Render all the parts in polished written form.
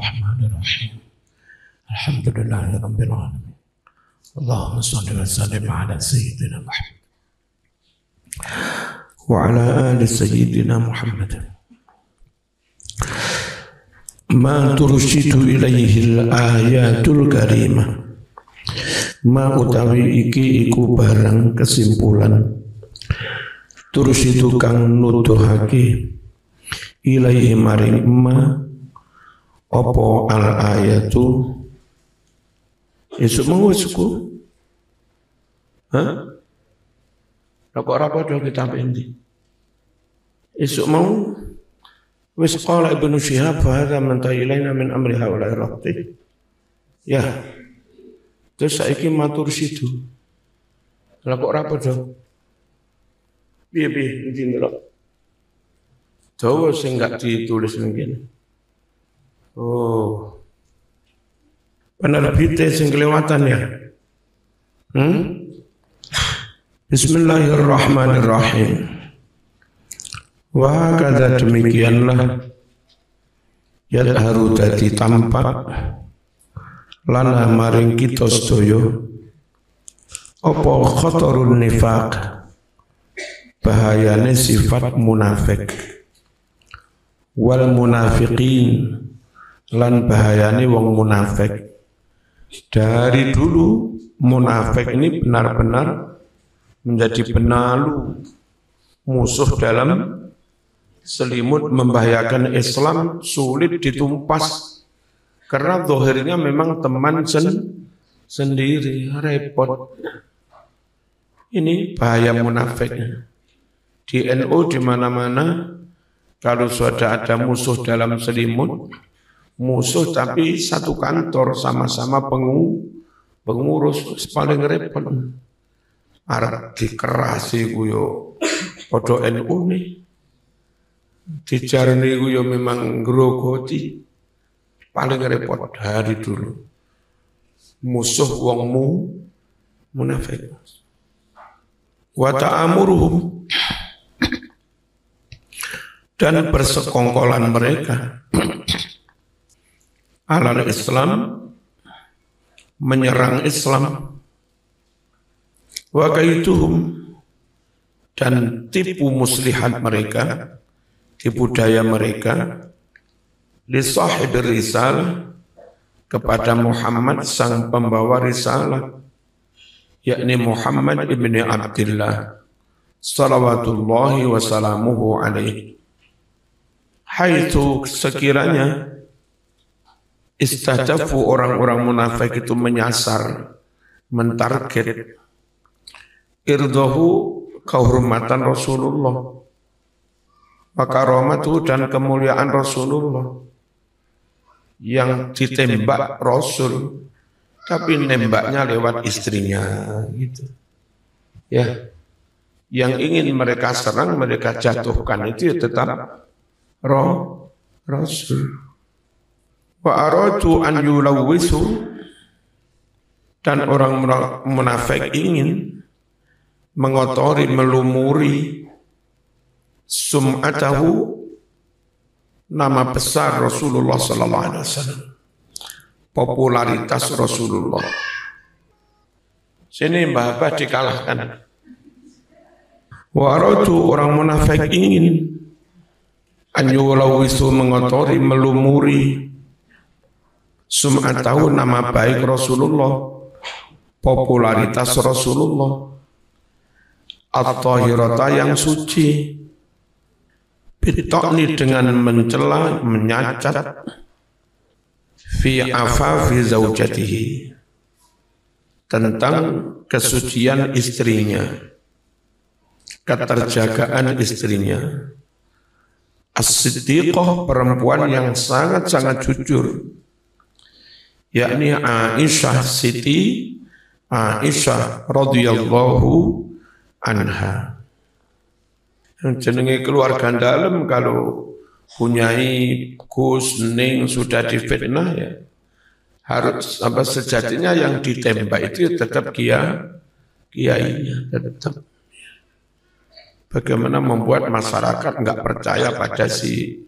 Bismillahirrahmanirrahim. Alhamdulillahirabbil alamin. Allahumma shalli wa sallim ala sayyidina Muhammad wa ala ali sayyidina Muhammad. Ma tursyidu ilaihi al-ayatul karimah. Ma utawi iki iku barang kesimpulan tursyidu kang nuduhake ilaihi maring ma apa al-ayatu esuk mau esukku kok ora padha kitab endi esuk mau wis qala Ibnu Syihab hadza man ilaina min amri haula'i rabti ya terus saiki matur sidu lha kok ora padha piye-piye iki ndelok dawa sing gak ditulis ning kene. Oh. Penerbitnya sing kelewatan ya. Bismillahirrahmanirrahim. Wa kadza demikianlah yadharu dadi tampak lana maring kita sedaya apa khatarun nifaq bahayane sifat munafik wal munafiqin lan bahayane wong munafik. Dari dulu munafik ini benar-benar menjadi penalu musuh dalam selimut membahayakan Islam, sulit ditumpas karena zahirnya memang teman sendiri, repot. Ini bahaya munafik. Di NU di mana-mana kalau sudah ada musuh dalam selimut, musuh tapi satu kantor sama-sama pengurus paling repot. Arep dikerasi kuyo padha NU nih. Dijarni kuyo memang grogoti. Paling repot dari dulu. Musuh wongmu munafik. Wa ta'amuruhum dan persekongkolan mereka alal Islam menyerang Islam wa kaituhum dan tipu muslihat mereka tipu daya mereka li sahibir risalah kepada Muhammad sang pembawa risalah yakni Muhammad ibni Abdullah salawatullahi wa salamuhu alaihi haitsu sekiranya istahdafu orang-orang munafik itu menyasar, mentarget irdahu kehormatan Rasulullah wa karamatu dan kemuliaan Rasulullah yang ditembak Rasul tapi nembaknya lewat istrinya gitu. Ya. Yang ingin mereka serang, mereka jatuhkan itu ya tetap Rasul. Wa aradu an yulawwisu dan orang munafik ingin mengotori, melumuri sum'atahu nama besar Rasulullah sallallahu alaihi wasallam. Popularitas Rasulullah. Sini Mbah Abah dikalahkan. Wa aradu orang munafik ingin anyulawisu mengotori, melumuri sum'atahu nama baik Rasulullah, popularitas Rasulullah, at-tahirata yang suci, bitokni dengan mencela, menyacat, fi afafi zaujatihi, tentang kesucian istrinya, keterjagaan istrinya. As-Siddiqah perempuan yang sangat-sangat jujur, yakni Aisyah Siti Aisyah radhiyallahu anha. Jenenge keluarga dalam kalau punyai Gus Ning sudah difitnah ya harus apa sejatinya yang ditembak itu tetap kiainya tetap. Bagaimana membuat masyarakat enggak percaya pada si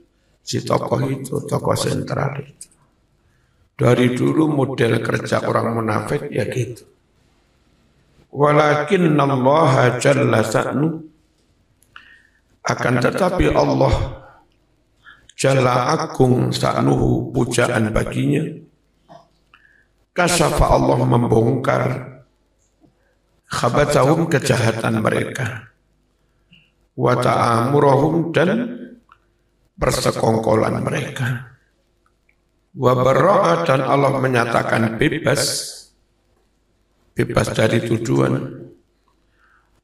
tokoh itu, tokoh sentral itu. Dari dulu model kerja orang munafik ya gitu. Walakinnallaha jalla sa'nu, akan tetapi Allah jalla agung sa'nuhu, pujaan baginya, kasyafa Allah membongkar khabathahum, kejahatan mereka, wa ta'amurahum, dan persekongkolan mereka, wa barra'a, dan Allah menyatakan bebas dari tuduhan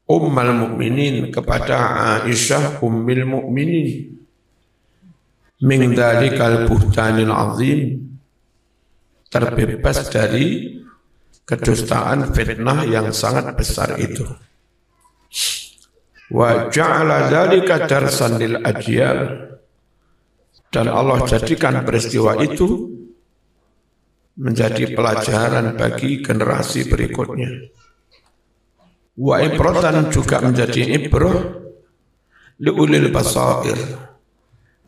Ummul Mukminin, kepada Aisyah Ummul Mukminin, min dzalikal buhtanil azim, terbebas dari kedustaan fitnah yang sangat besar itu. Wa ja'ala dzalika darsan lil ajyal, dan Allah jadikan peristiwa itu menjadi pelajaran bagi generasi berikutnya. Wa ibratan, juga menjadi ibrah liulil basair,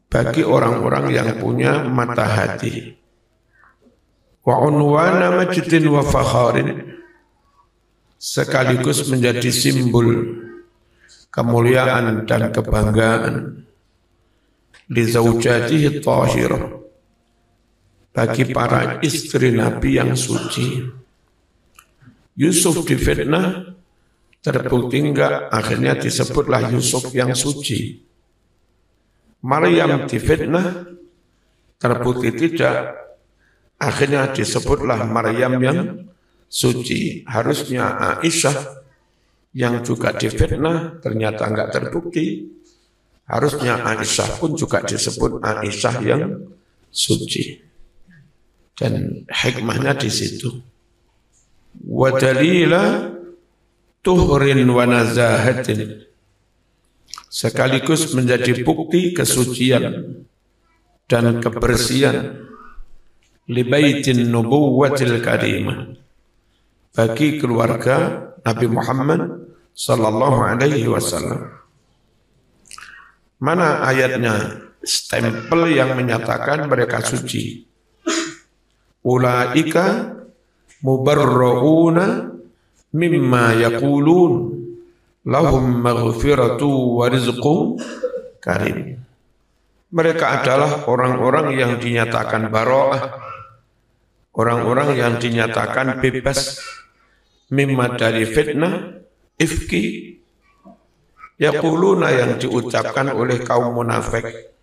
bagi orang-orang yang punya mata hati. Wa unwana majdin wa fakharin, sekaligus menjadi simbol kemuliaan dan kebanggaan li zaujatihi thahirah, bagi para istri Nabi yang suci. Yusuf difitnah, terbukti enggak, akhirnya disebutlah Yusuf yang suci. Maryam difitnah, terbukti tidak, akhirnya disebutlah Maryam yang suci. Harusnya Aisyah yang juga difitnah, ternyata enggak terbukti. Harusnya Aisyah pun juga disebut Aisyah yang suci. Dan hikmahnya di situ. Wa dalila tuhrin wa nazahatin, sekaligus menjadi bukti kesucian dan kebersihan li baitin nubuwwatil karimah, bagi keluarga Nabi Muhammad sallallahu alaihi wasallam. Mana ayatnya stempel yang menyatakan mereka suci? Ulaika mubarra'una mimma yaqulun lahum maghfiratu wa rizqun karim. Mereka adalah orang-orang yang dinyatakan bara'ah, orang-orang yang dinyatakan bebas mimma, dari fitnah, ifki, yaquluna, yang diucapkan oleh kaum munafik.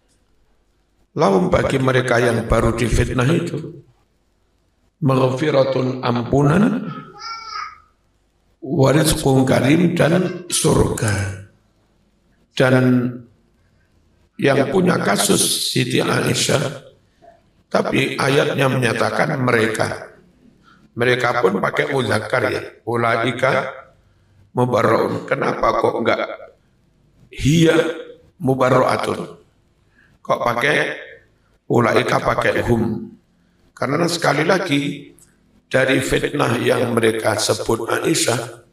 Lahum, bagi mereka yang baru difitnah itu, maghfiratun, ampunan, wa rizqun karim, dan surga. Dan yang punya kasus Siti Aisyah, tapi ayatnya menyatakan mereka pun pakai muzakkar ya, ulaika mubarraun. Kenapa kok enggak hiya mubarraatun, kok pakai ulaika, pakai hum? Karena sekali lagi, dari fitnah yang mereka sebut Aisyah,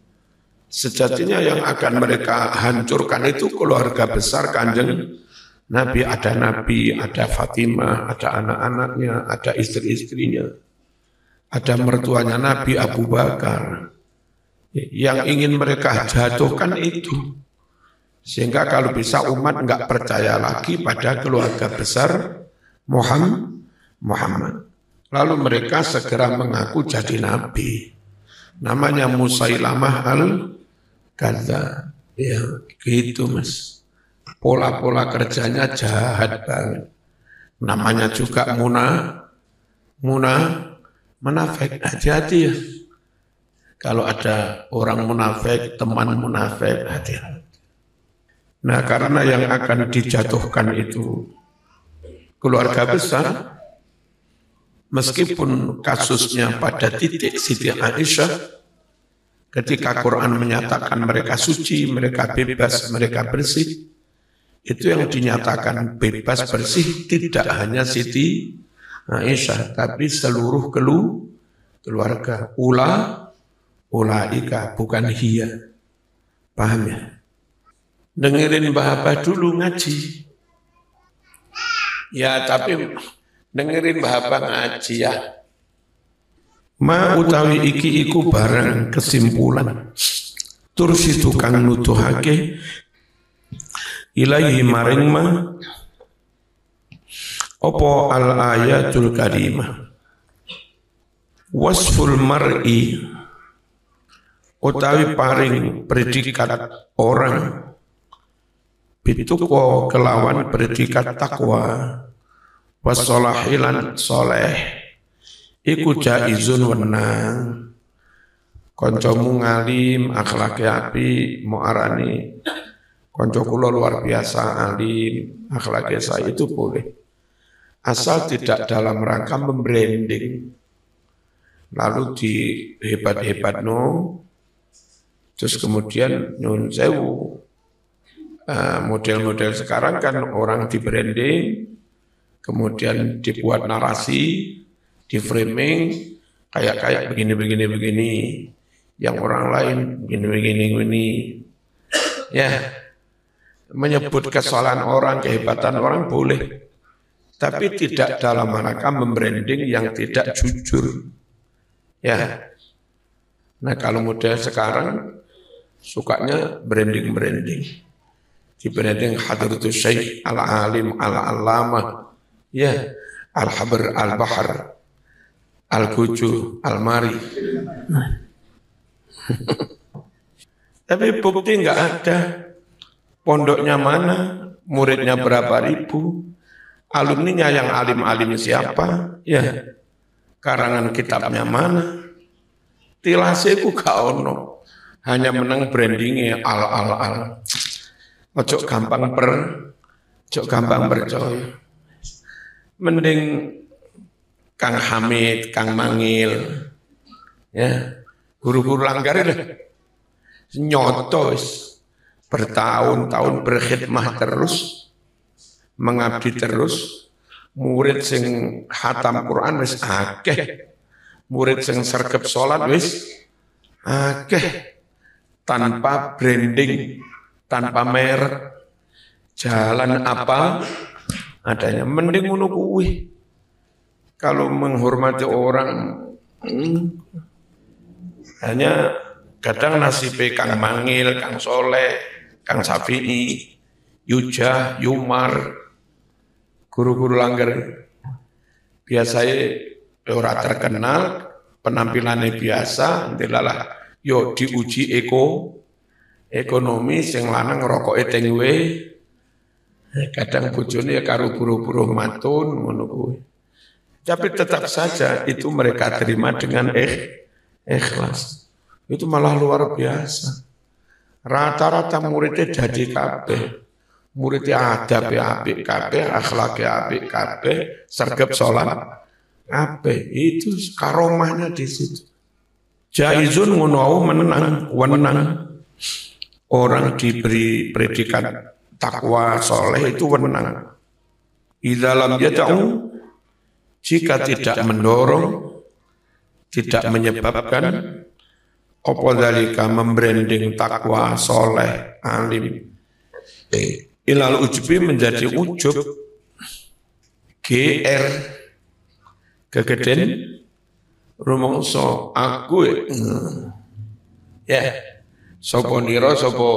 sejatinya yang akan mereka hancurkan itu keluarga besar Kanjeng Nabi. Ada Nabi, ada Fatimah, ada anak-anaknya, ada istri-istrinya, ada mertuanya Nabi Abu Bakar. Yang ingin mereka jatuhkan itu. Sehingga kalau bisa umat enggak percaya lagi pada keluarga besar Muhammad. Lalu mereka segera mengaku jadi nabi. Namanya Musailamah al-Kadzdzab. Ya, gitu Mas. Pola-pola kerjanya jahat banget. Namanya juga munafik. Hati-hati ya. Kalau ada orang munafik, teman munafik, hati-hati. Nah, karena yang akan dijatuhkan itu keluarga besar, meskipun kasusnya pada titik Siti Aisyah, ketika Quran menyatakan mereka suci, mereka bebas, mereka bersih, itu yang dinyatakan bebas bersih tidak hanya Siti Aisyah, tapi seluruh keluarga. Ulaika, bukan hiya. Paham ya? Dengerin Bapak dulu ngaji. Ya, tapi dengerin Bapak ngaji ya. Ma utawi iki iku barang kesimpulan tursidu kang nuduhake ilaihi maring ma apa al ayatul karimah wasful mar'i utawi paring predikat orang bituko kelawan predikat takwa wasolahilan soleh iku jaizun wenang koncomu ngalim akhlake api mau arani konco kula luar biasa alim akhlake saya itu boleh asal tidak dalam rangka membranding lalu dihebat-hebat terus kemudian nyun sewu model-model sekarang kan orang di branding kemudian dibuat narasi di framing kayak begini yang orang lain begini ya menyebut kesalahan orang kehebatan orang boleh tapi tidak dalam rangka membranding yang tidak jujur ya. Nah kalau model sekarang sukanya branding di branding hadratus syekh al-alim al-allamah ya al-habr al-bahr al-kucu, al-mari. Tapi bukti enggak ada. Pondoknya mana, muridnya berapa ribu, alumninya yang alim-alim siapa, ya. Karangan kitabnya mana. Tilase ku gak ono. Hanya menang brandingnya al. Ojo gampang percaya. Mending Kang Hamid, Kang Mangil, ya guru-guru langgar itu nyoto bertahun-tahun berkhidmah terus, mengabdi terus, murid sing khatam Quran wis akeh, murid sing sergep sholat wis akeh, tanpa branding, tanpa merek, jalan apa adanya, mending ngono kuwi. Kalau menghormati orang hanya kadang nasib Kang Mangil, Kang Soleh, Kang Safi'i, Yujah, Yumar, guru-guru langgar biasanya orang terkenal, penampilannya biasa, ndilalah yo diuji ekonomi sing lanang ngerokoke tengwe, kadang bojone ya karo buruh-buruh matun ngono kuwi. Tapi tetap saja itu mereka terima dengan ikhlas. Itu malah luar biasa. Rata-rata muridnya jadi kabeh. Muridnya adab apik kabeh, akhlaknya apik kabeh, sergap sholat kabeh. Itu karomahnya di situ. Jaizun ngono menang. Orang diberi predikat takwa soleh itu menang. Idza lam yad'u, jika tidak mendorong, tidak menyebabkan apa dzalika membranding takwa soleh alim ilal ujbi menjadi ujub GR kegeden rumangsa aku ya sapa nira sapa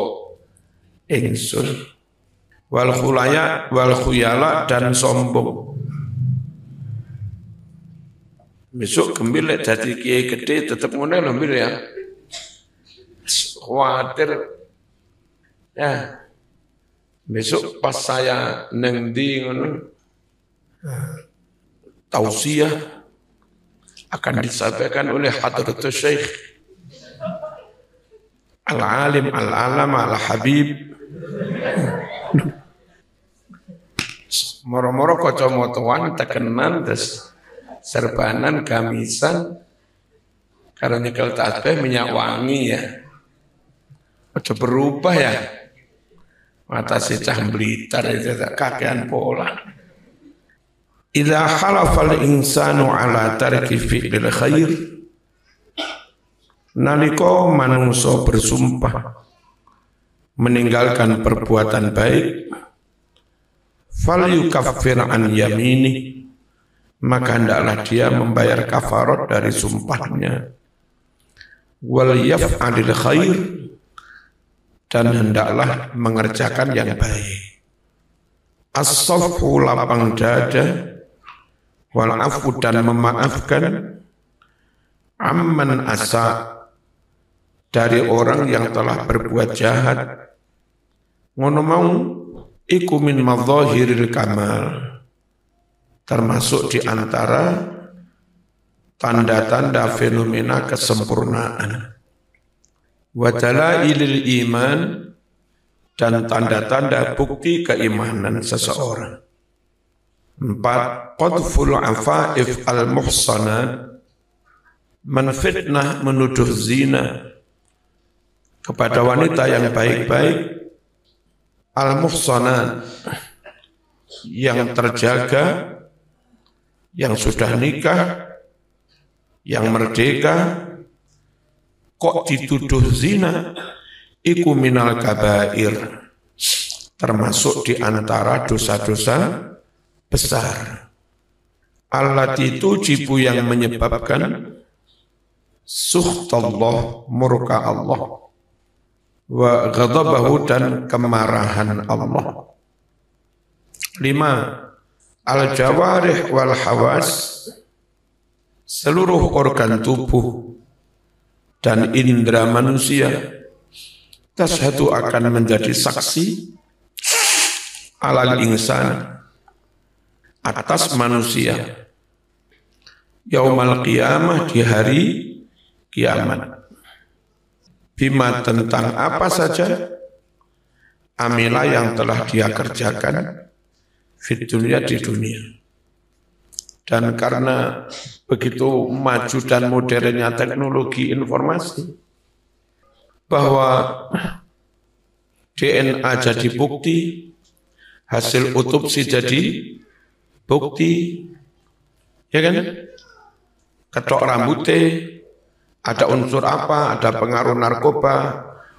ingsun wal khuyala dan sombong. Besok gembil jadi kiai gede tetap ngono lho mbir ya. Khawatir ya. Besok pas saya neng di ngono tausiah akan disampaikan oleh Hadratus Syekh Al-Alim Al-Alama Al-Habib. Moro-moro kacamataan tekenan terus serbanan, gamisan, kalau nyekel tasbih minyak wangi ya. Udah berubah ya. Mata si cah Blitar itu kakean pola. Idza halafal insanu ala tarki fi'lil khair, nalika manungsa bersumpah meninggalkan perbuatan baik, fal yukaffir an yamini, maka hendaklah dia membayar kafarat dari sumpahnya. Wal yaf'alil khair, dan hendaklah mengerjakan yang baik. As-safhu, lapang dada, wal afu, dan memaafkan, amman asa, dari orang yang telah berbuat jahat. Ngono mau iku min madzahiril kamal, termasuk di antara tanda-tanda fenomena kesempurnaan. Wa dalailil iman, dan tanda-tanda bukti keimanan seseorang. 4. Qadful afaif al-muhsanat, menfitnah, menuduh zina kepada wanita yang baik-baik, al-muhsanat, yang terjaga, yang sudah nikah, yang merdeka, kok dituduh zina, iku minal kabair, termasuk di antara dosa-dosa besar. Allati tujibu, yang menyebabkan sukhtallah, murka Allah, wa ghadabahu, dan kemarahan Allah. 5. Al-jawarih wal hawas, seluruh organ tubuh dan indera manusia, tashhadu, akan menjadi saksi, alal insan, atas manusia, yaumal qiyamah, di hari kiamat, bima, tentang apa saja, amila, yang telah dia kerjakan, fit dunia, di dunia. Dan karena begitu maju dan modernnya teknologi informasi, bahwa DNA jadi bukti, hasil otopsi jadi bukti, ya kan? Ketok rambutnya, ada unsur apa, ada pengaruh narkoba,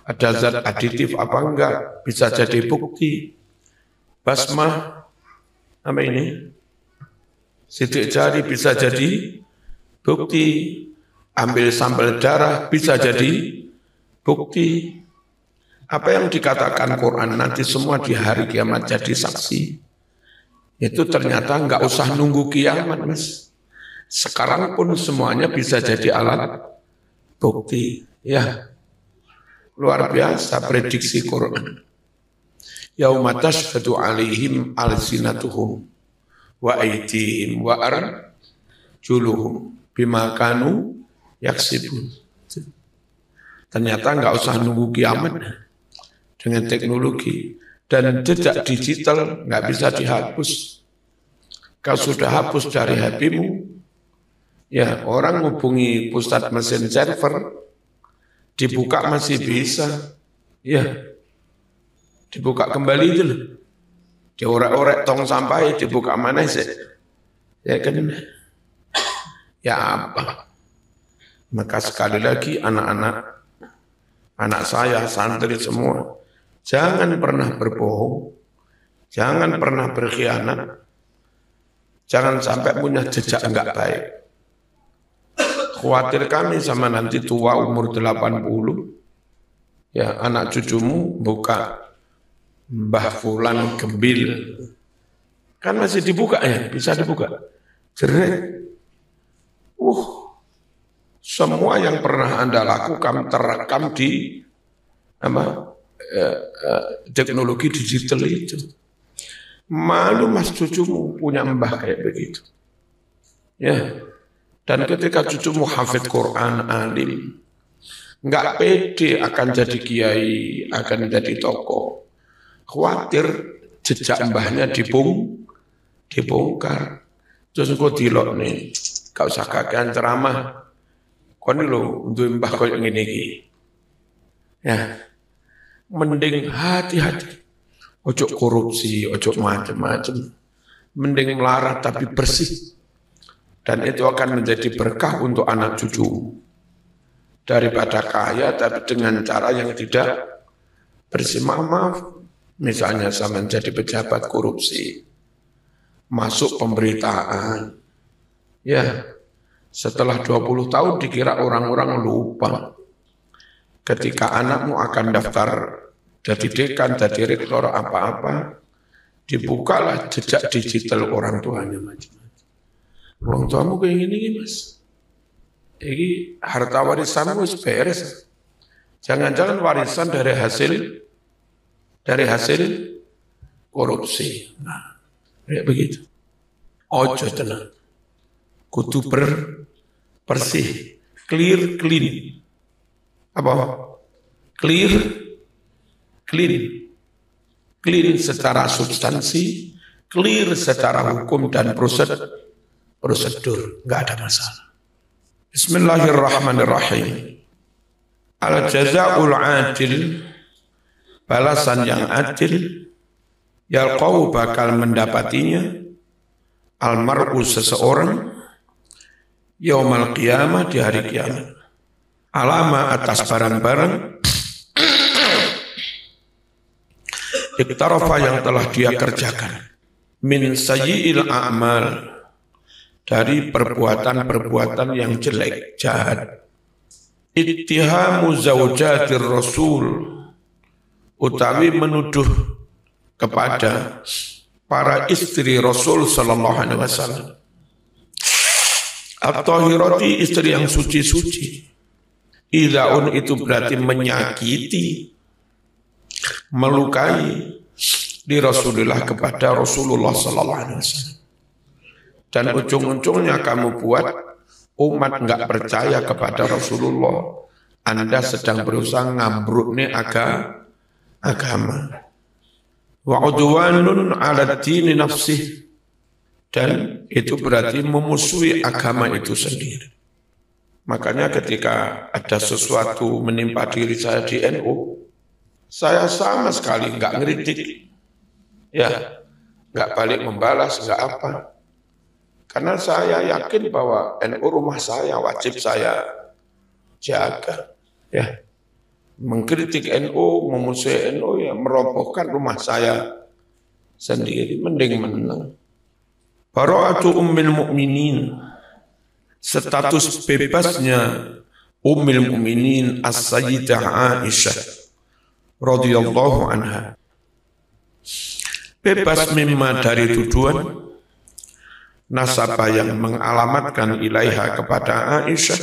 ada zat aditif apa enggak, bisa jadi bukti. Basmah, apa ini? Sidik jari bisa jadi bukti. Ambil sampel darah bisa jadi bukti. Apa yang dikatakan Quran nanti semua di hari kiamat jadi saksi. Itu ternyata enggak usah nunggu kiamat, Mas. Sekarang pun semuanya bisa jadi alat bukti. Ya, luar biasa prediksi Quran. Yauma tashhadu alaihim alsinatuhum wa aydihim wa arjuluhum bima kanu yaksibun. Ternyata enggak usah nunggu kiamat dengan teknologi, dan jejak digital enggak bisa dihapus. Kalau sudah hapus dari HP-mu, ya orang menghubungi pusat mesin server, dibuka masih bisa, ya dibuka kembali itu loh. Diorek-orek tong sampai, dibuka mana sih? Ya kan? Ya apa? Maka sekali lagi anak saya, santri semua, jangan pernah berbohong, jangan pernah berkhianat, jangan sampai punya jejak enggak baik. Khawatir kami sama nanti tua umur 80, ya anak cucumu buka Mbah Fulan Gembil, kan masih dibuka ya, bisa dibuka. Jeret. Semua yang pernah Anda lakukan terekam di teknologi digital itu. Malu Mas cucumu punya mbah kayak begitu. Ya. Dan ketika cucumu hafid Quran, alim, enggak pede akan jadi kiai, akan jadi tokoh. Khawatir jejak mbahnya dibongkar. Terus kok dilok nih, gak usah kakean ceramah. Kau ini loh, untuk mbah kau yang ini. Ya, mending hati-hati. Ojo korupsi, ojo macam-macam. Mending melarat tapi bersih. Dan itu akan menjadi berkah untuk anak cucu. Daripada kaya tapi dengan cara yang tidak bersih. Maaf. Misalnya saya menjadi pejabat korupsi, masuk pemberitaan, Ya, setelah 20 tahun dikira orang-orang lupa. Ketika anakmu akan daftar jadi dekan, jadi rektor apa-apa, dibukalah jejak digital orang tuanya macam-macam. Orang tuamu kayak gini mas, ini harta warisanmu beres. Jangan-jangan warisan dari hasil korupsi. Nah, kayak begitu. Ojo tenang. Kudu bersih, clean. Apa? Clean secara substansi, clear secara hukum dan prosedur, nggak ada masalah. Bismillahirrahmanirrahim. Al-jazaa'ul adil, balasan yang adil, yalqau bakal mendapatinya, almar'u seseorang, yaumal qiyamah di hari kiamat. Alama atas barang-barang iktarafa yang telah dia kerjakan min sayyi'il a'mal, dari perbuatan-perbuatan yang jelek, jahat. Ittihamu zawjatir rasul, utawi menuduh kepada para istri Rasul sallallahu alaihi wasallam. At-tahirati, istri yang suci-suci. Idzaun itu berarti menyakiti, melukai di Rasulullah kepada Rasulullah sallallahu alaihi wasallam. Dan ujung-ujungnya kamu buat umat enggak percaya kepada Rasulullah. Anda sedang berusaha ngambrukne agama. Wa udwanun 'ala dini nafsih, dan itu berarti memusuhi agama itu sendiri. Makanya ketika ada sesuatu menimpa diri saya di NU, saya sama sekali enggak ngeritik, ya, enggak balik membalas, enggak apa. Karena saya yakin bahwa NU rumah saya, wajib saya jaga. Ya, mengkritik NU, memusuhi NU, ya merobohkan rumah saya sendiri, mending menang. Bara'atu ummil mu'minin, status bebasnya ummil mu'minin as-sayyidah Aisyah radhiyallahu anha, bebas mimma dari tuduhan, nasabah yang mengalamatkan ilaiha kepada Aisyah,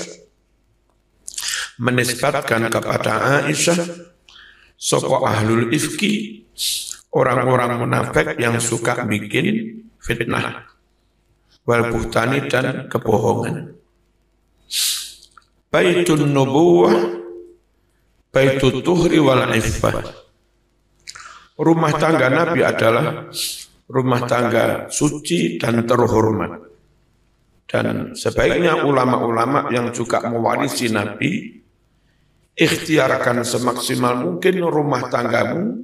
menisbatkan kepada Aisyah, sapa ahlul ifki, orang-orang munafik yang suka bikin fitnah, wal buhtani dan kebohongan. Baitun nubuwah, baitut tuhri wal iffah. Rumah tangga Nabi adalah rumah tangga suci dan terhormat. Dan sebaiknya ulama-ulama yang juga mewarisi Nabi, ikhtiarkan semaksimal mungkin rumah tanggamu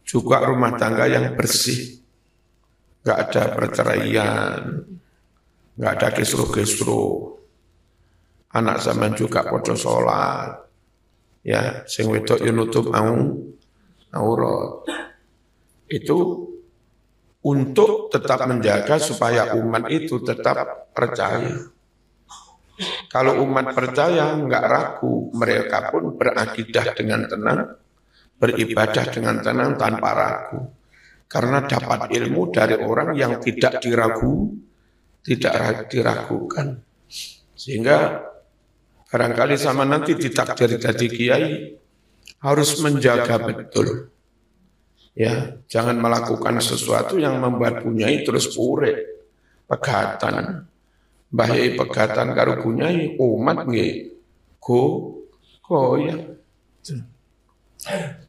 juga rumah tangga yang bersih. Enggak ada perceraian, enggak ada kisruh-kisruh. Anak zaman juga podo sholat. Ya, sing wedok yo nutup aurat. Itu untuk tetap menjaga supaya umat itu tetap percaya. Kalau umat percaya, enggak ragu, mereka pun berakidah dengan tenang, beribadah dengan tenang tanpa ragu. Karena dapat ilmu dari orang yang tidak diragukan. Sehingga barangkali sama nanti ditakdir jadi kiai, harus menjaga betul. Ya, jangan melakukan sesuatu yang membuat punyai terus pure, pegatan. Bahaya pegatan karo punyai, umat nggih goyang.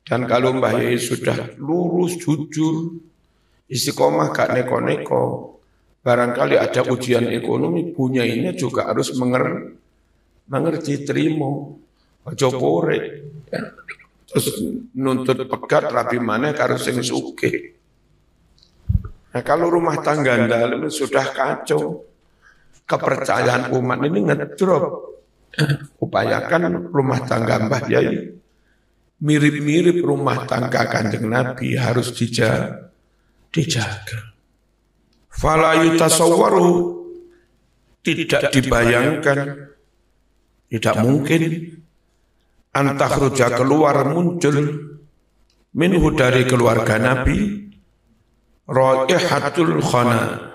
Dan kalau Mbah Yai sudah lurus, jujur, istiqomah, gak neko-neko, barangkali ada ujian ekonomi, punyainya juga harus mengerti, terima, aja pore. Ya. Terus nuntut pegat rapi mana karo sing sugih. Nah, kalau rumah tangga Anda sudah kacau, kepercayaan umat ini ngedrop. Upayakan rumah tangga Mbah Yai mirip-mirip rumah tangga Kanjeng Nabi, harus dijaga. Fala yutasawwaru, tidak dibayangkan, tidak mungkin antakhruja keluar muncul minhu dari keluarga Nabi raihatul khana,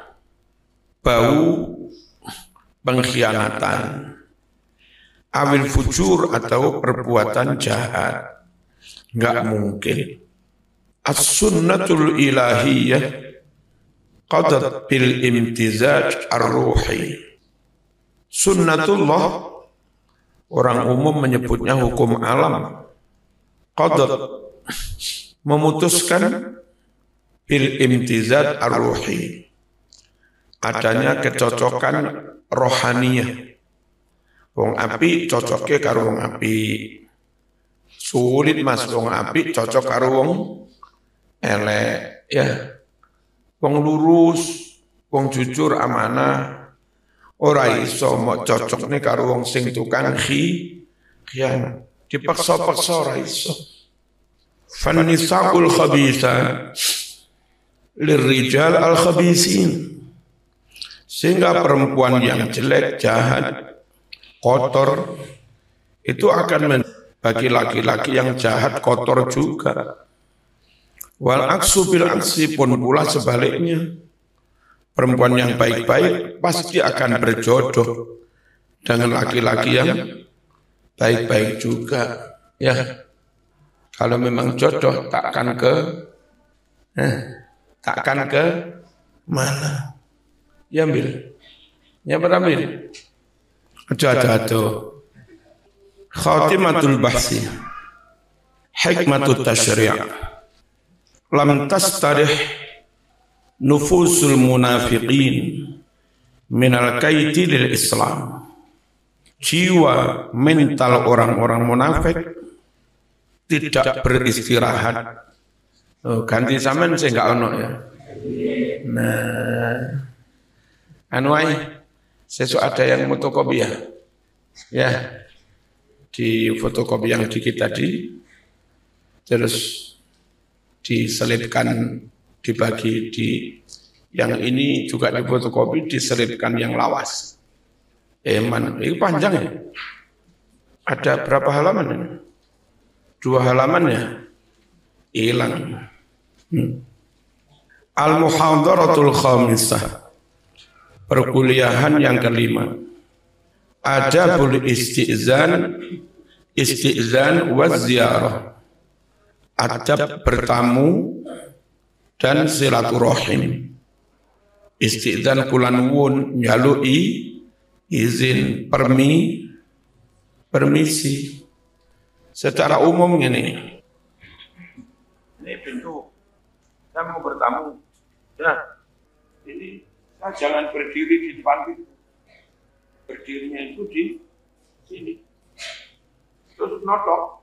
bau pengkhianatan, awil fujur atau perbuatan jahat. Enggak mungkin. As-sunnatul ilahiyah qadat bil imtizaj ar-ruhi. Sunnatullah, orang umum menyebutnya hukum alam. Qadat, memutuskan bil imtizaj ar-ruhi, adanya kecocokan rohaniyah. Wong api cocoknya karo wong api. Sulit mas wong api cocok karo wong elek, ya. Wong lurus, wong jujur amanah, ora iso mau cocok nih karo wong sing tukang khianat. Dipaksa-paksa ora iso. Fannisaul khabitha lirrijal al-khabisin. Sehingga perempuan yang jelek, jahat, kotor, itu akan bagi laki-laki yang jahat, kotor juga. Wal aksu bil aksi pun pula sebaliknya. Perempuan yang baik-baik pasti akan berjodoh dengan laki-laki yang baik-baik juga. Ya, kalau memang jodoh takkan ke mana? Ya ambil, ya berambil. Aduh. Khatimatul bahsi, hikmatut tasyri'. Lam tastarih nufusul munafiqin minal kaiti lil Islam. Jiwa mental orang-orang munafik tidak beristirahat. Ganti zaman saya enggak ono ya. Nah, anuai sesuatu ada yang fotokopi ya, di fotokopi yang dikit tadi, terus diselipkan, dibagi di yang ini juga di fotokopi, diselipkan yang lawas. Eman, ini panjang ya. Ada berapa halaman ini? 2 halaman ya, hilang. Al-muhadharatul khamisah, perkuliahan yang kelima. Adabul istizan wa ziyarah. Adab bertamu dan silaturahim. Istizan kulan wun nyalui izin, permisi. Secara umum ini pintu, saya mau bertamu. Ya, ini saya jangan berdiri di depan pintu. Berdirinya itu di sini. Terus notok,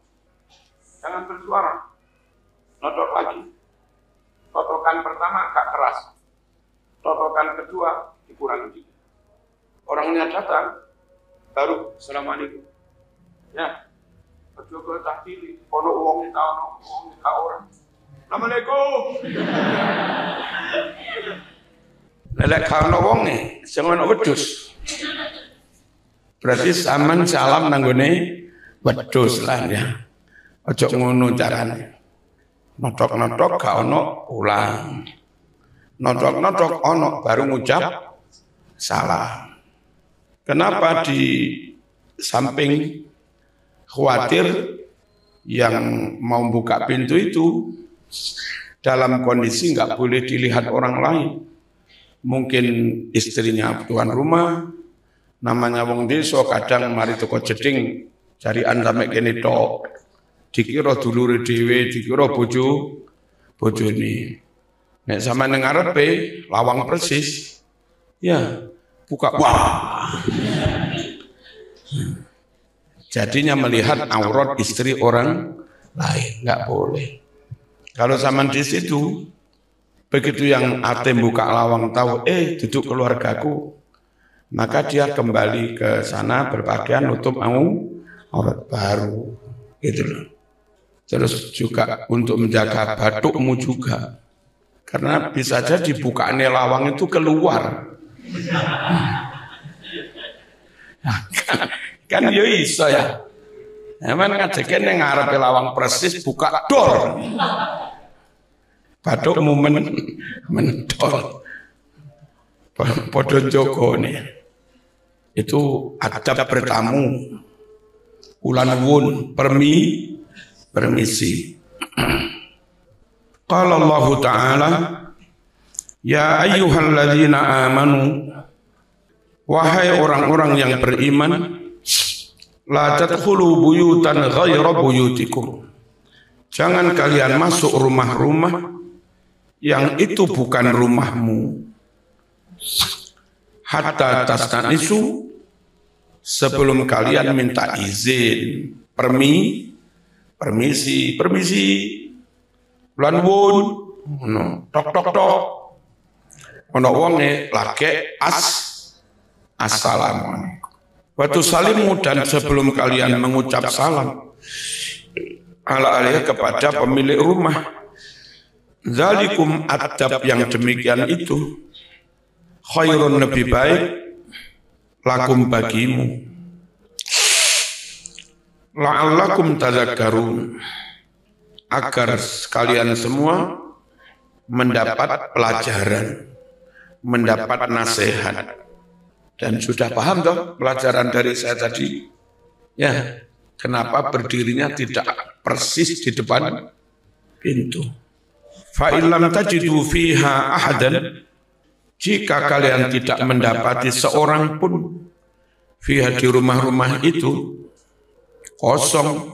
jangan bersuara. Notok lagi. Totokan pertama agak keras. Totokan kedua dikurangi juga. Orangnya datang, baru Assalamualaikum. Ya, kedua tak pilih. Ono uang kita orang. Assalamualaikum. Lelek karena wong nih, jangan wedus. Berarti aman salam nanggone wedus lah ya. Ojo ngono carane. Notok-notok gak ono ulang. Notok-notok ono baru ngucap salam. Kenapa di samping khawatir yang mau buka pintu itu dalam kondisi nggak boleh dilihat orang lain. Mungkin istrinya tuan rumah, namanya wong desa, kadang mari teko jeding carian sampe kene tok. Dikira dulure dhewe, dikira bojone. Nek sampean ning ngarepe lawang persis, ya buka wah. Jadinya melihat aurat istri orang lain, enggak boleh. Kalau zaman di situ, begitu yang ate buka lawang tahu, duduk keluargaku, maka dia kembali ke sana berpakaian nutup aurat baru, gitu loh. Terus juga untuk menjaga batukmu juga, karena bisa jadi bukaannya lawang itu keluar. Kan yo iso ya. Emang ngajekin yang ngarepe lawang persis buka dor. Bathuk mendol. Padha jogone. Itu adab bertamu. Ulan wun permisi. Qala Allah Ta'ala, ya ayyuhalladzina amanu, wahai orang-orang yang beriman, la tadkhulu buyutan ghaira buyutikum. Jangan kalian masuk rumah-rumah yang itu bukan rumahmu. Hatta tastanisu, sebelum kalian minta izin, permisi, lan wun, tok, ono wonge lake assalamualaikum. Waktu salimu, dan sebelum kalian mengucap salam ala kepada pemilik rumah, zalikum adab yang demikian itu khairun, lebih baik, lakum bagimu, la'allakum tadzakkarun, agar kalian semua mendapat pelajaran, mendapat nasihat. Dan sudah paham toh pelajaran dari saya tadi? Ya, kenapa berdirinya tidak persis di depan pintu? Fa illam tajidu fiha ahadan, jika kalian tidak mendapati seorang pun fiha, di rumah-rumah itu kosong,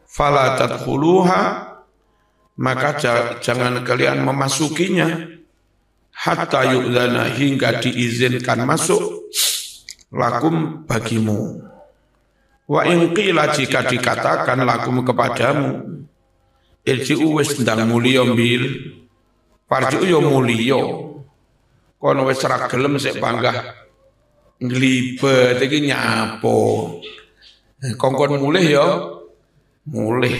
fala tadkhuluha, maka jangan kalian memasukinya, hatta yu'dzana, hingga diizinkan masuk, lakum bagimu. Wa in qila, jika dikatakan lakum kepadamu, irji'u wis ndang mulya bil, farji'u yo mulya, kono wis ra gelem sik panggah nglibet iki nyapo. Kongkon mulih yo mulih.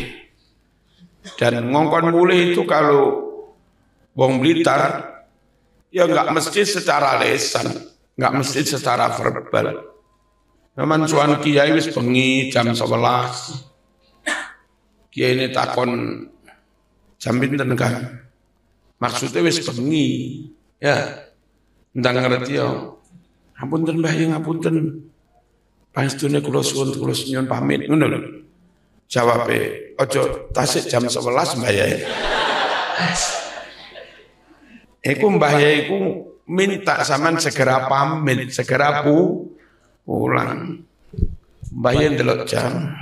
Dan ngongkon mulih itu kalau wong Blitar ya enggak mesti secara lesan, enggak mesti secara verbal. Memang cuan kiai wis bengi jam 11. Kiai ini takon jam pinten kan? Maksudnya wis bengi. Ya. Ndang ngerti ya. Apunten Mbah, ngapunten. Pastune kula suwun pamit ngono lho. Jawabe, ojo tasik jam 11 Mbah Yai. Iku Mbah Yai iku minta sampean segera pamit, segera pulang. Mbah Yai ndelok jam.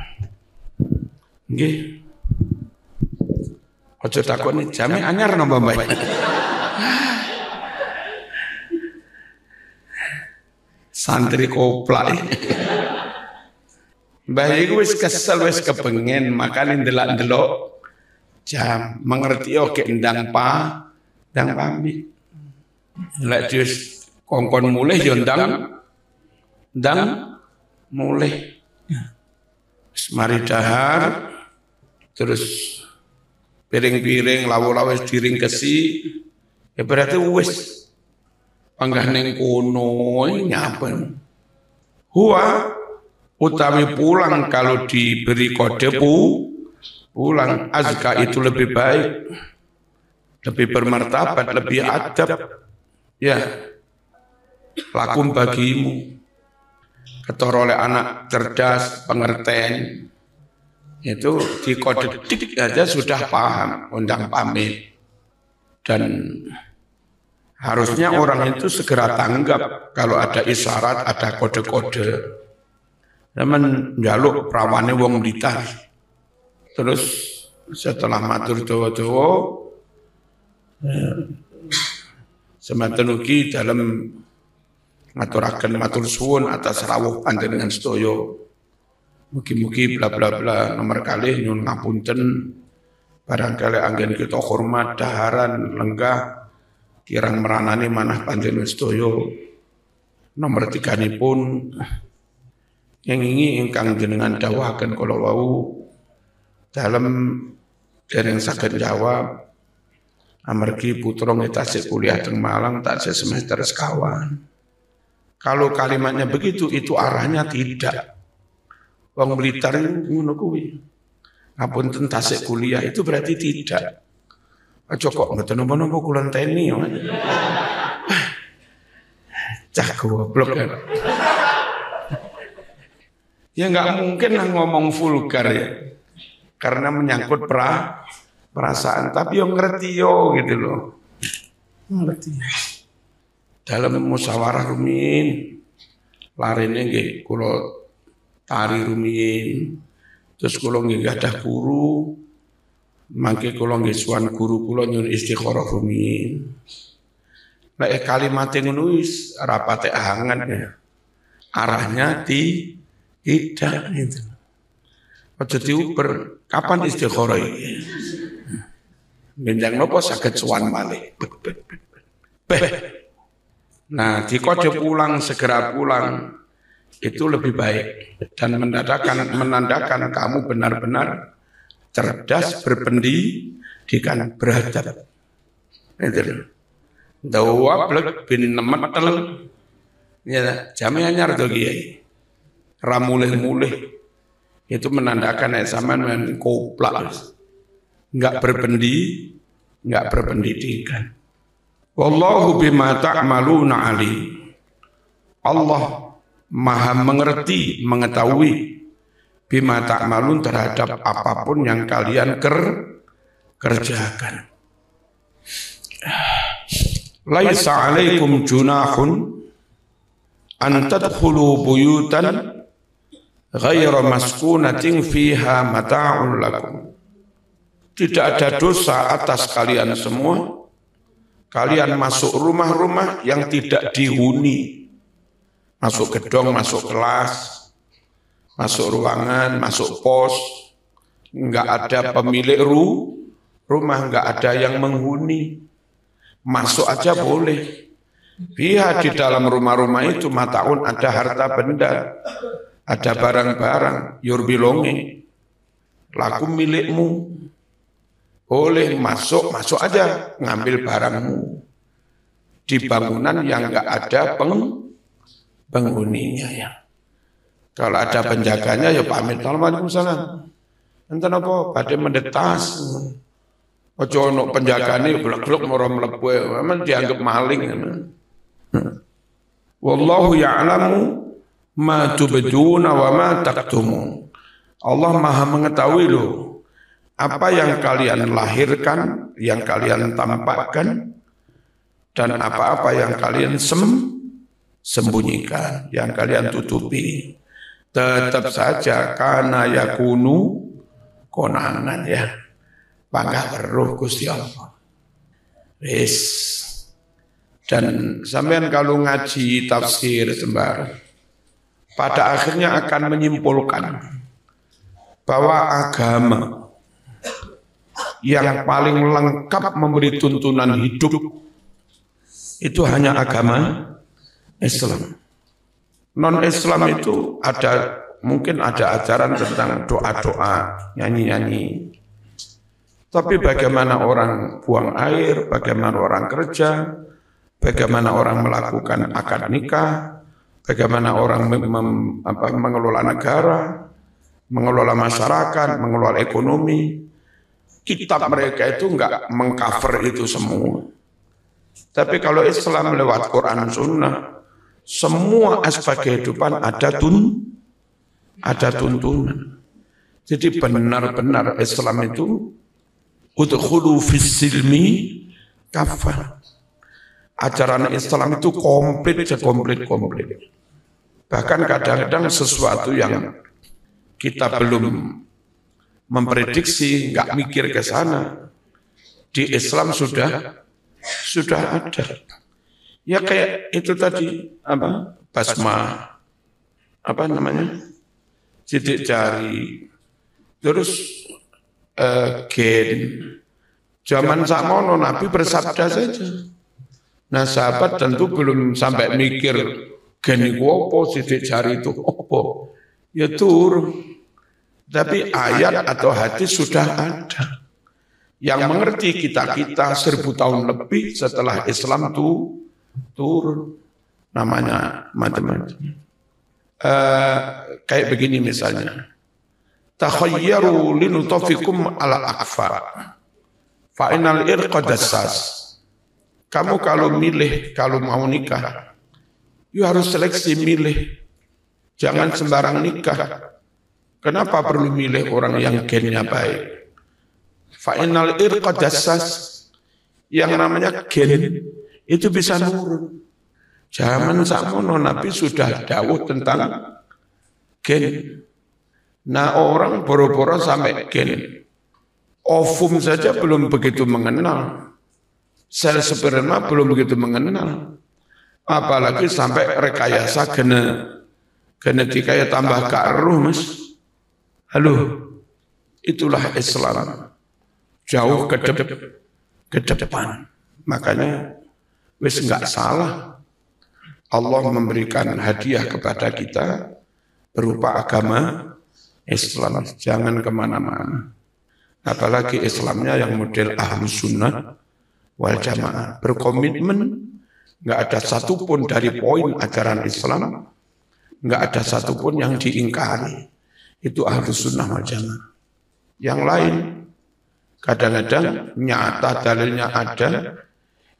Nggih. Ojo takoni jame anyar napa Mbah Yai. Santri koplak. Mbah Yai wis kesel, wis kepengen, makane ndelok-ndelok jam, mengerti oke ndang pamit. Lek wis kongkon mulih yo ndang mulih. Wis mari dahar, terus piring-piring lawu-lawu wis diringkesi, ya berarti wis panggah ning kono nyapen. Huwa utawi pulang, kalau diberi kode pulang, azka itu lebih baik, lebih bermartabat, lebih adab. Ya, lakum bagimu. Ketara oleh anak cerdas, pengertian, itu di kode dik aja sudah paham, undang pamit. Dan harusnya orang itu segera tanggap kalau ada isyarat, ada kode-kode. Zaman njaluk prawane wong Blitar. Terus setelah matur dawa-dawa, semanten ugi dalam ngaturaken matur suwun atas rawuh panjenengan sedaya. Mugi-mugi bla bla bla nomor kalih nyuwun ngapunten, barangkali anggen kita hormat daharan lenggah kirang meranani manah panjenengan sedaya. Nomor 3-nipun yang ingkang jenengan dawahaken kala wau dalem dereng saged jawab amargi putra tasik kuliah teng Malang tasik semester sekawan. Kalau kalimatnya begitu, itu arahnya tidak. Wong Blitar ngono kuwi. Ngapunten tasik kuliah itu berarti tidak. Aja kok mboten napa-napa kula enteni. Cah goblok kan. Ya enggak mungkin lah ngomong vulgar ya. Karena menyangkut perasaan, tapi yang ngerti yo gitu loh. Ngerti. Dalam musyawarah rumiyin, larene nggih kula tari rumiyin, terus kula nggih gadah guru, mangke kula nggih suwan guru kula nyuwun istikharah rumiyin. Nek kalimat ngono wis rapate hangat ya. Arahnya tidak itu. Aja diuber, kapan istikharah iki? Benjang napa saged suwan malih. Nah, dikode pulang, segera pulang, itu lebih baik. Dan menandakan kamu benar-benar cerdas, berpendidikan, beradab. Itu. Dawablek bin nemetel, ya, jami anyar to kiai. Ramulih-mulih, itu menandakan sampean koplak, enggak berpendidikan. Wallahu bima ta'maluna ali. Allah maha mengerti, mengetahui bima ta'malun terhadap apapun yang kalian kerjakan. Laisa alaikum junahun an tadkhulu buyutan ghayra maskunatin fiha mata'un lakum. Tidak ada dosa atas kalian semua. Kalian masuk rumah-rumah yang tidak dihuni. Masuk gedung, masuk kelas, masuk ruangan, masuk pos. Enggak ada pemilik rumah, enggak ada yang menghuni. Masuk aja boleh. Biar di dalam rumah-rumah itu mataun ada harta benda. Ada barang-barang, your belonging. Laku milikmu. Boleh masuk aja, ngambil barangmu. Di bangunan yang enggak ada penghuninya ya. Kalau ada penjaganya ya pamit. Waalaikumsalam. Enten apa? Badhe mendetas. Ojo ono penjagane blek-blek moro mlebu, memang dianggap maling. Wallahu ya'lamu ma tubduna wa ma taktumun. Allah Maha mengetahui loh apa yang kalian lahirkan, yang kalian tampakkan, dan apa-apa yang kalian sembunyikan, yang kalian tutupi. Tetap saja karena yakunu konangan ya. Bangga beruh Gusti Allah. Wis. Dan sampean kalau ngaji tafsir sembarang, pada akhirnya akan menyimpulkan bahwa agama yang paling lengkap memberi tuntunan hidup itu hanya agama Islam. Non-Islam itu mungkin ada ajaran tentang doa-doa, nyanyi-nyanyi. Tapi bagaimana orang buang air, bagaimana orang kerja, bagaimana orang melakukan akad nikah, bagaimana orang mengelola negara, mengelola masyarakat, mengelola ekonomi. Kitab mereka itu enggak mengcover itu semua. Tapi kalau Islam lewat Quran Sunnah, semua aspek kehidupan ada tuntunan. Jadi benar-benar Islam itu udkhulu fis silmi kafah. Ajaran Islam itu komplit. Bahkan kadang-kadang sesuatu yang kita belum memprediksi, nggak mikir ke sana, di Islam sudah ada. Ya kayak itu tadi basmah, sidik jari, terus gen. Zaman sakmono Nabi bersabda saja. Nah sahabat tentu belum sampai mikir gen iku apa, sidik jari itu apa. Ya turun. Tapi ayat atau hadis sudah ada. Yang mengerti kita 1000 tahun lebih setelah Islam itu turun. namanya macam-macam. Kayak begini misalnya, takhayyaru linutafikum ala akfa fa'inal irqa dassas. Kamu kalau milih, kalau mau nikah, you harus seleksi milih, jangan sembarang nikah. Kenapa perlu milih orang yang gennya baik? Fa'inal irqa dassas, yang namanya gen itu bisa nurun. Zaman sakmono Nabi sudah dawuh tentang gen. Nah orang boro-boro sampai gen. Ovum saja belum begitu mengenal. Sel sperma belum begitu mengenal. Apalagi sampai rekayasa genetika ya tambah karuh, Mas. Halo, itulah Islam. Jauh ke depan. Makanya wis enggak salah Allah memberikan hadiah kepada kita berupa agama Islam. Jangan kemana-mana. Apalagi Islamnya yang model Ahlus Sunnah wal Jamaah. Berkomitmen, nggak ada satupun dari poin ajaran Islam, nggak ada satupun yang diingkari. Itu Ahlus Sunnah wal Jamaah. Yang lain, kadang-kadang nyata dalilnya ada,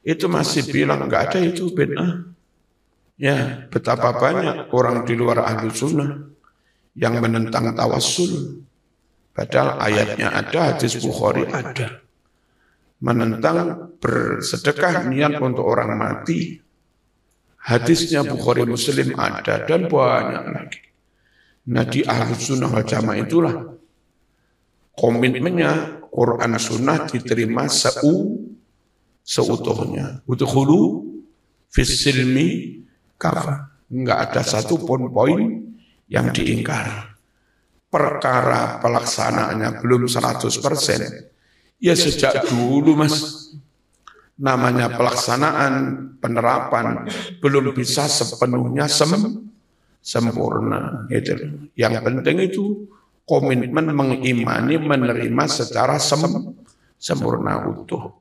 itu masih bilang nggak ada, itu bid'ah. Ya, betapa banyak orang di luar Ahlus Sunnah yang menentang tawassul. Padahal ayatnya ada, hadis Bukhari ada. Menentang bersedekah niat untuk orang mati. Hadisnya Bukhari Muslim ada, dan banyak lagi. Nah di Ahlus Sunnah wal Jamaah itulah komitmennya Quran Sunnah diterima seutuhnya. Udkhulu fis silmi kafa. Enggak ada satu pun poin yang diingkar. Perkara pelaksanaannya belum 100%. Ya sejak dulu, Mas. Namanya pelaksanaan, penerapan belum bisa sepenuhnya sempurna. Gitu. Yang penting itu komitmen mengimani, menerima secara sempurna utuh.